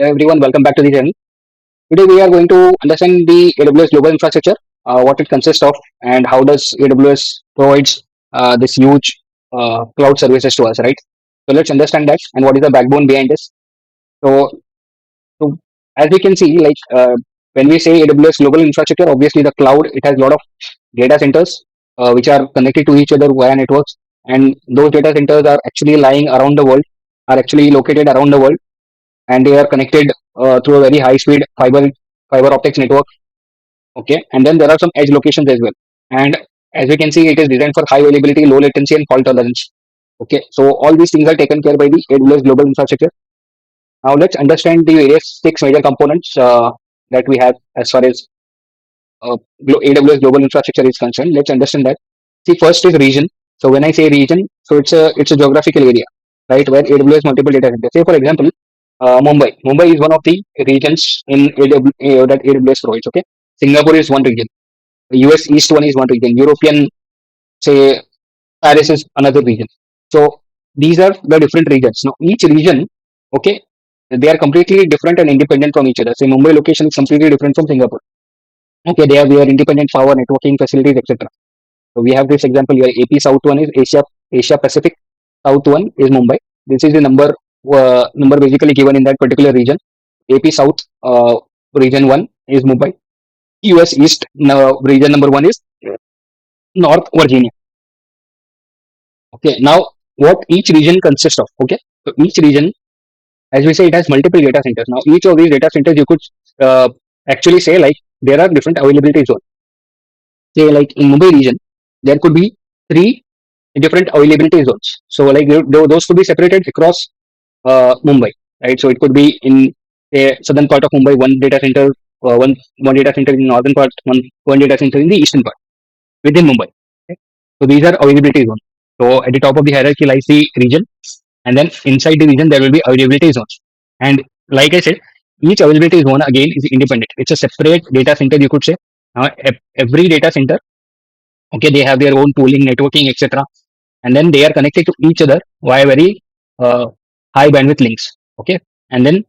everyone, welcome back to the channel. Today we are going to understand the AWS Global Infrastructure, what it consists of, and how does AWS provides this huge cloud services to us, right? So let's understand that and what is the backbone behind this. So, so as we can see, when we say AWS Global Infrastructure, obviously the cloud it has a lot of data centers which are connected to each other via networks, and those data centers are actually lying around the world, are actually located around the world, and they are connected through a very high speed fiber optics network. Okay, and then there are some edge locations as well, and as we can see it is designed for high availability, low latency and fault tolerance. Okay, so all these things are taken care by the AWS Global Infrastructure. Now let's understand the various six major components that we have as far as AWS Global Infrastructure is concerned. Let's understand that. See, first is region. So when I say region, so it's a geographical area, right, where AWS multiple data centers. Say for example, Mumbai. Mumbai is one of the regions in that AWS provides. Okay, Singapore is one region. US East one is one region. European, say, Paris is another region. So these are the different regions. Now each region, okay, they are completely different and independent from each other. Say Mumbai location is completely different from Singapore. Okay, they have their independent power, networking facilities, etc. So we have this example here. AP South one is Asia Pacific. South one is Mumbai. This is the number basically given in that particular region. AP South region one is Mumbai. US East region number one is North Virginia. Okay, now what each region consists of? Okay, so each region, as we say, it has multiple data centers. Now each of these data centers, you could actually say like there are different availability zones. Say like in Mumbai region, there could be three different availability zones. So like those could be separated across Mumbai, right? So it could be in a southern part of Mumbai, one data center, one data center in the northern part, one data center in the eastern part within Mumbai. Okay? So these are availability zones. So at the top of the hierarchy lies the region, and then inside the region there will be availability zones. And like I said, each availability zone again is independent. It's a separate data center, you could say. Every data center, okay, they have their own pooling, networking, etc., and then they are connected to each other via very high bandwidth links. Okay, and then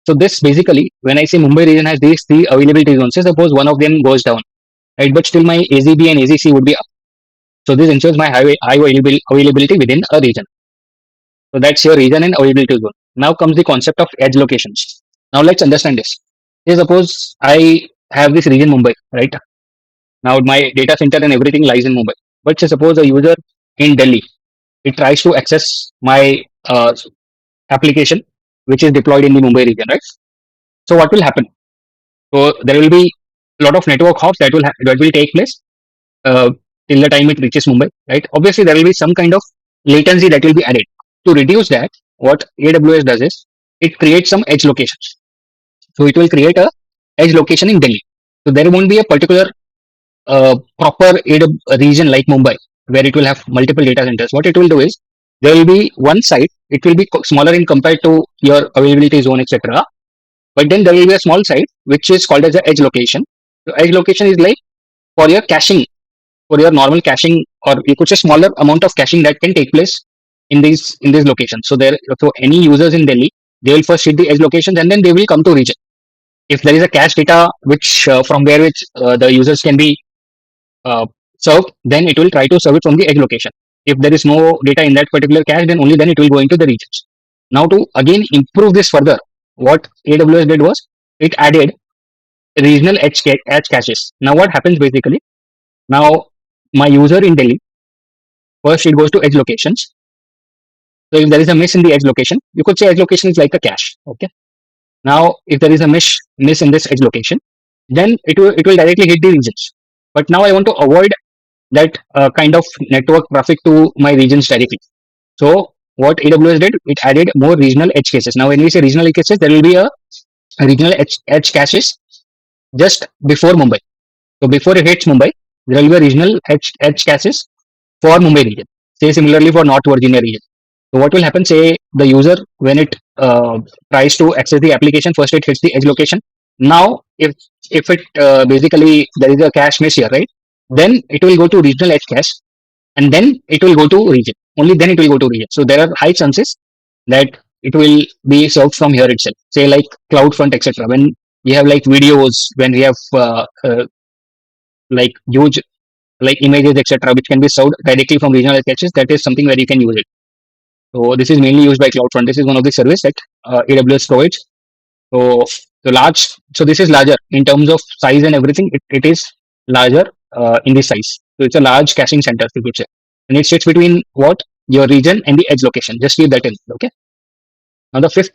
so this basically, when I say Mumbai region has these three availability zones, say suppose one of them goes down, right, but still my AZB and AZC would be up. So this ensures my high availability within a region. So that's your region and availability zone. Now comes the concept of edge locations. Now let's understand this. Say suppose I have this region Mumbai, right? Now my data center and everything lies in Mumbai. But say suppose a user in Delhi, it tries to access my application which is deployed in the Mumbai region, right? So what will happen? So there will be a lot of network hops that will take place till the time it reaches Mumbai, right? Obviously, there will be some kind of latency that will be added. To reduce that, what AWS does is it creates some edge locations. So it will create a edge location in Delhi. So there won't be a particular proper region like Mumbai where it will have multiple data centers. What it will do is there will be one site. It will be smaller in compared to your availability zone, etc. But then there will be a small site which is called as the edge location. So edge location is like for your caching, for your normal caching, or you could say smaller amount of caching that can take place in these locations. So any users in Delhi, they will first hit the edge locations and then they will come to region. If there is a cache data which from where which the users can be served, then it will try to serve it from the edge location. If there is no data in that particular cache, then only then it will go into the regions. Now to again improve this further, what AWS did was it added regional edge caches. Now what happens basically? Now my user in Delhi, first it goes to edge locations. So if there is a miss in the edge location, you could say edge location is like a cache. Okay. Now if there is a miss in this edge location, then it will directly hit the regions. But now I want to avoid that kind of network traffic to my regions directly. So what AWS did, it added more regional edge cases. Now when we say regional edge cases, there will be a regional edge caches just before Mumbai. So before it hits Mumbai, there will be a regional edge caches for Mumbai region. Say similarly for North Virginia region. So what will happen? Say the user, when it tries to access the application, first it hits the edge location. Now if it basically there is a cache miss here, right? Then it will go to regional edge cache, and then it will go to region. Only then it will go to region. So there are high chances that it will be served from here itself. Say like CloudFront, etc. When we have like videos, when we have like huge like images, etc., which can be served directly from regional caches, that is something where you can use it. So this is mainly used by CloudFront. This is one of the service that AWS provides. So so this is larger in terms of size and everything. It is larger in the size. So it's a large caching center, you could say, and it sits between what your region and the edge location. Just keep that in. Okay. Now the fifth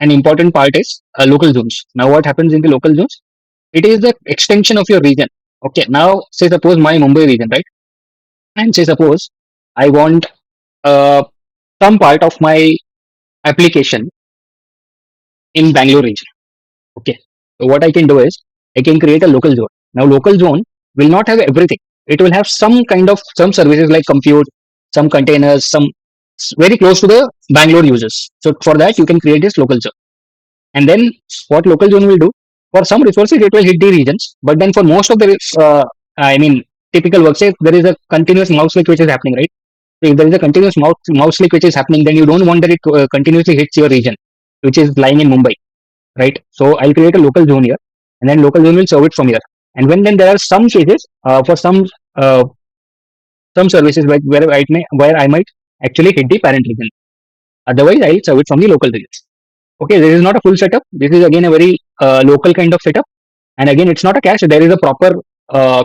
and important part is local zones. Now what happens in the local zones? It is the extension of your region. Okay. Now say suppose my Mumbai region, right? And say suppose I want uh, some part of my application in Bangalore region. Okay. So what I can do is I can create a local zone. Now local zone will not have everything. It will have some kind of some services like compute, some containers, some very close to the Bangalore users. So for that you can create this local zone. And then what local zone will do, for some resources it will hit the regions, but then for most of the I mean typical work, say there is a continuous mouse click which is happening, right? So if there is a continuous mouse click which is happening, then you don't want that it continuously hits your region, which is lying in Mumbai, right? So I'll create a local zone here, and then local zone will serve it from here. And when then there are some cases for some services where I might actually hit the parent region. Otherwise, I'll serve it from the local regions. Okay, this is not a full setup. This is again a very local kind of setup. And again, it's not a cache. There is a proper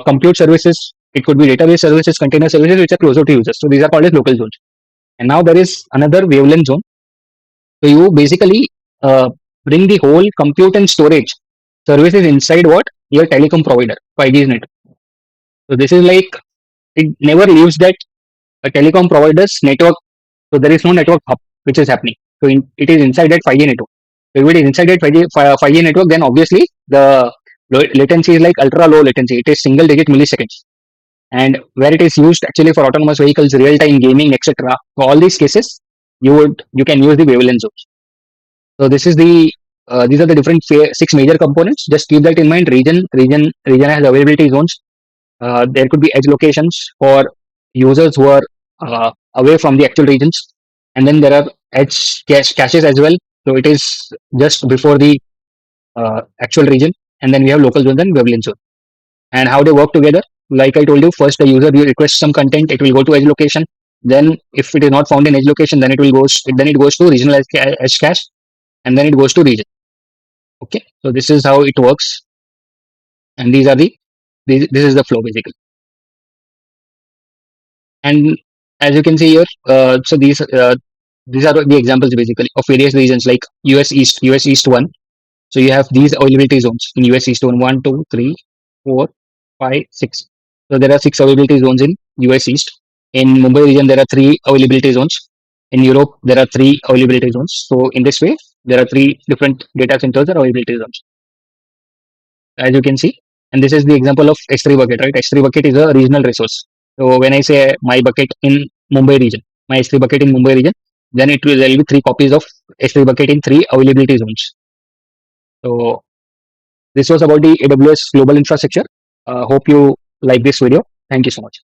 compute services. It could be database services, container services, which are closer to users. So these are called as local zones. And now there is another wavelength zone. So you basically bring the whole compute and storage services inside what your telecom provider 5G's network. So this is like it never leaves that a telecom provider's network. So there is no network hub which is happening. So it is inside that 5G network. So if it is inside that 5G network, then obviously the latency is like ultra low latency. It is single digit milliseconds. And where it is used actually for autonomous vehicles, real time gaming, etc. For all these cases, you can use the wavelength zones. So this is the these are the different six major components. Just keep that in mind. Region has availability zones. There could be edge locations for users who are away from the actual regions, and then there are edge caches as well. So it is just before the actual region, and then we have local zones and wavelength zone. And how they work together? Like I told you, first the user will request some content, it will go to edge location. Then if it is not found in edge location, then it goes to regional edge cache, and then it goes to region. Okay, so this is how it works, and this is the flow basically. And as you can see here, so these are the examples basically of various regions like US East 1. So you have these availability zones in US East 1, 2, 3, 4, 5, 6. So there are 6 availability zones in US East. In Mumbai region, there are 3 availability zones. In Europe, there are 3 availability zones. So in this way, there are 3 different data centers or availability zones, as you can see. And this is the example of S3 bucket, right? S3 bucket is a regional resource. So when I say my bucket in Mumbai region, my S3 bucket in Mumbai region, then there will be 3 copies of S3 bucket in 3 availability zones. So this was about the AWS global infrastructure. Hope you like this video. Thank you so much.